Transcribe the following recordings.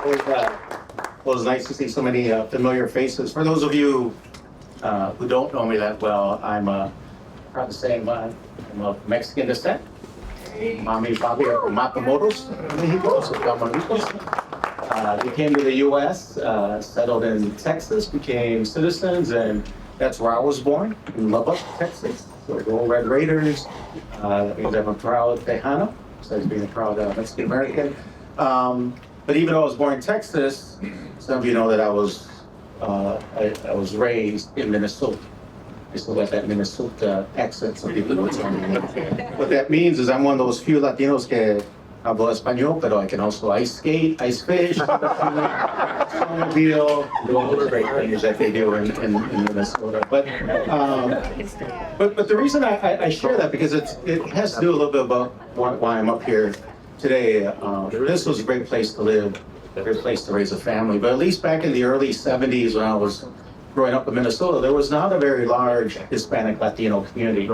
Well, it's nice to see so many familiar faces. For those of you who don't know me that well, I'm proud to say I'm of Mexican descent. Mommy and Papi are from Matamoros, Mexico, so Tamaulipas. They came to the U.S., settled in Texas, became citizens, and that's where I was born, in Lubbock, Texas. So go Red Raiders. That means I'm a proud Tejano, besides being a proud Mexican American. But even though I was born in Texas, some of you know that I was raised in Minnesota. I still got that Minnesota accent, so people know it's on me. What that means is I'm one of those few Latinos que hablo español, but I can also ice skate, ice fish, snowmobile, do all the great things that they do in Minnesota. But the reason I share that because it has to do a little bit about why I'm up here today. This was a great place to live, a great place to raise a family. But at least back in the early 70s when I was growing up in Minnesota, there was not a very large Hispanic Latino community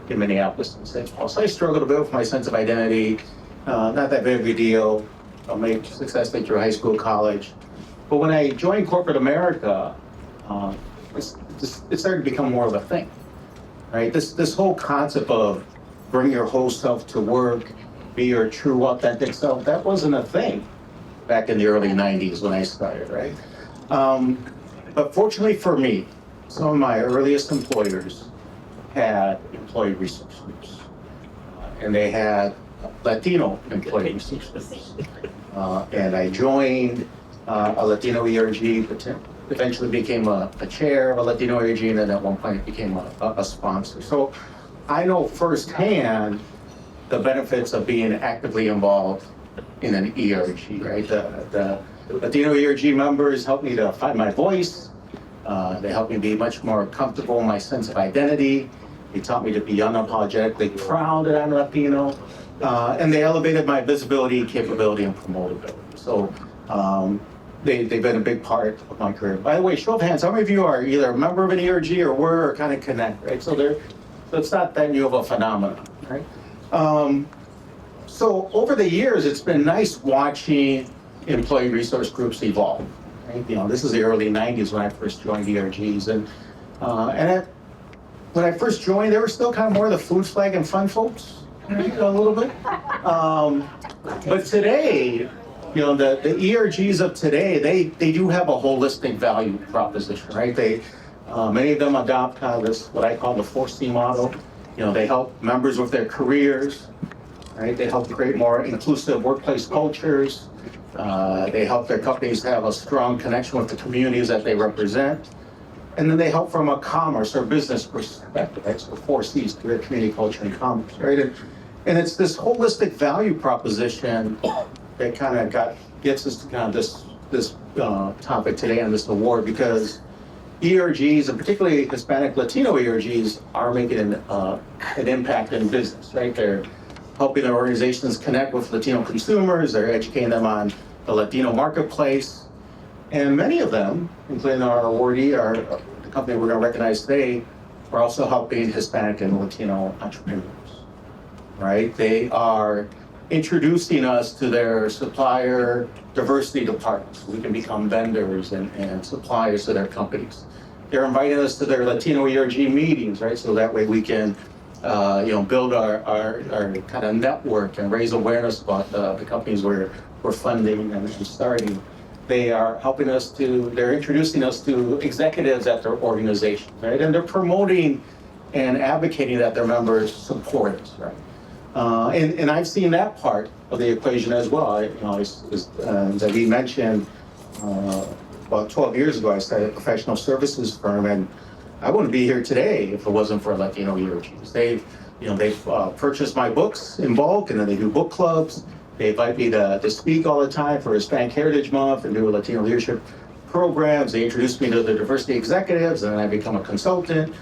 in Minneapolis and St. Paul. So I struggled a bit with my sense of identity. Not that big of a deal. I made successfully through high school, college. But when I joined corporate America, it started to become more of a thing, right? This whole concept of bring your whole self to work, be your true authentic self, that wasn't a thing back in the early 90s when I started, right? But fortunately for me, some of my earliest employers had employee resource groups, and they had Latino employee resource groups. And I joined a Latino ERG, eventually became a chair of a Latino ERG, and then at one point became a sponsor. So I know firsthand the benefits of being actively involved in an ERG, right? The Latino ERG members helped me to find my voice. They helped me be much more comfortable in my sense of identity. They taught me to be unapologetically proud that I'm Latino. And they elevated my visibility, capability, and promotability. So they've been a big part of my career. By the way, show of hands, how many of you are either a member of an ERG or were or kind of connect, right? So it's not that new of a phenomenon, right? So over the years, it's been nice watching employee resource groups evolve. Right? You know, this is the early 90s when I first joined ERGs. When I first joined, they were still kind of more the food flag and fun folks, a little bit. But today, you know, the ERGs of today, they do have a holistic value proposition, right? Many of them adopt kind of this, what I call the 4C model. You know, they help members with their careers, right? They help create more inclusive workplace cultures. They help their companies have a strong connection with the communities that they represent. And then they help from a commerce or business perspective, right? So 4Cs, career, community, culture, and commerce, right? And it's this holistic value proposition that kind of gets us to kind of this topic today on this award, because ERGs, and particularly Hispanic Latino ERGs, are making an impact in business, right? They're helping their organizations connect with Latino consumers. They're educating them on the Latino marketplace. And many of them, including our awardee, the company we're going to recognize today, are also helping Hispanic and Latino entrepreneurs, right? They are introducing us to their supplier diversity departments. We can become vendors and suppliers to their companies. They're inviting us to their Latino ERG meetings, right? So that way we can build our kind of network and raise awareness about the companies we're funding and starting. They're introducing us to executives at their organization, right? And they're promoting and advocating that their members support us, right? And I've seen that part of the equation as well. As he mentioned, about 12 years ago, I started a professional services firm, and I wouldn't be here today if it wasn't for Latino ERGs. They've purchased my books in bulk, and then they do book clubs. They invite me to speak all the time for Hispanic Heritage Month and do Latino leadership programs. They introduce me to the diversity executives, and then I become a consultant.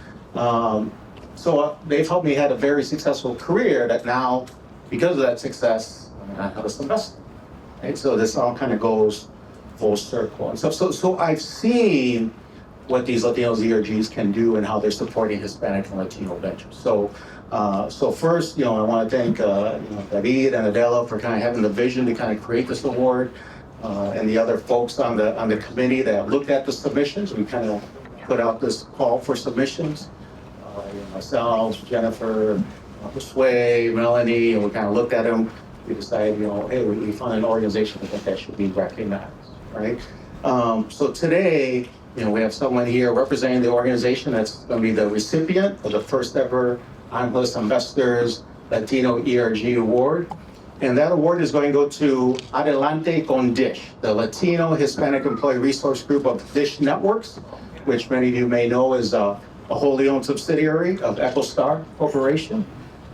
So they've helped me have a very successful career that now, because of that success, I have a semester. Right? So this all kind of goes full circle and stuff. So I've seen what these Latino ERGs can do and how they're supporting Hispanic and Latino ventures. So first, I want to thank David and Adela for kind of having the vision to kind of create this award. and the other folks on the committee that looked at the submissions. We kind of put out this call for submissions. Myself, Jennifer, Sway, Melanie, and we kind of looked at them. We decided, hey, we found an organization that should be recognized, right? So today, we have someone here representing the organization that's going to be the recipient of the first ever Angeles Investors Latino ERG Award. And that award is going to go to Adelante con Dish, the Latino Hispanic Employee Resource Group of Dish Networks, which many of you may know is a wholly owned subsidiary of EchoStar Corporation.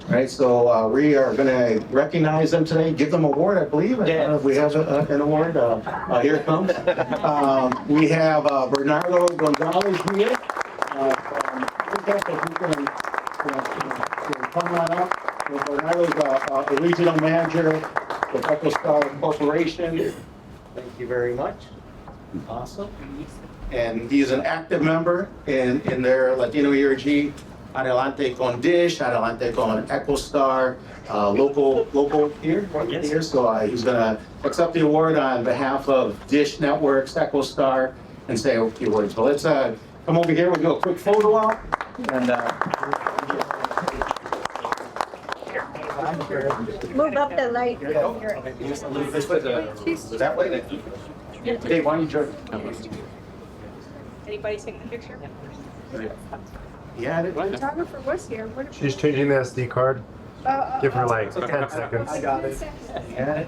Right, so we are going to recognize them today, give them an award, I believe. We have an award. Here it comes. We have Bernardo Gonzalez here. Come on up. Bernardo's a regional manager with EchoStar Corporation. Thank you very much. Awesome. And he's an active member in their Latino ERG. Adelante con Dish, Adelante con EchoStar, local here. Yes. Here. So he's going to accept the award on behalf of Dish Networks, EchoStar, and say a few words. So let's come over here. We'll do a quick photo op. And move up the light. Just a little bit that way. Dave, why don't you join? Anybody taking the picture? Yeah, The photographer was here. What She's changing the SD card. Give her like 10 seconds. I got it. Yeah.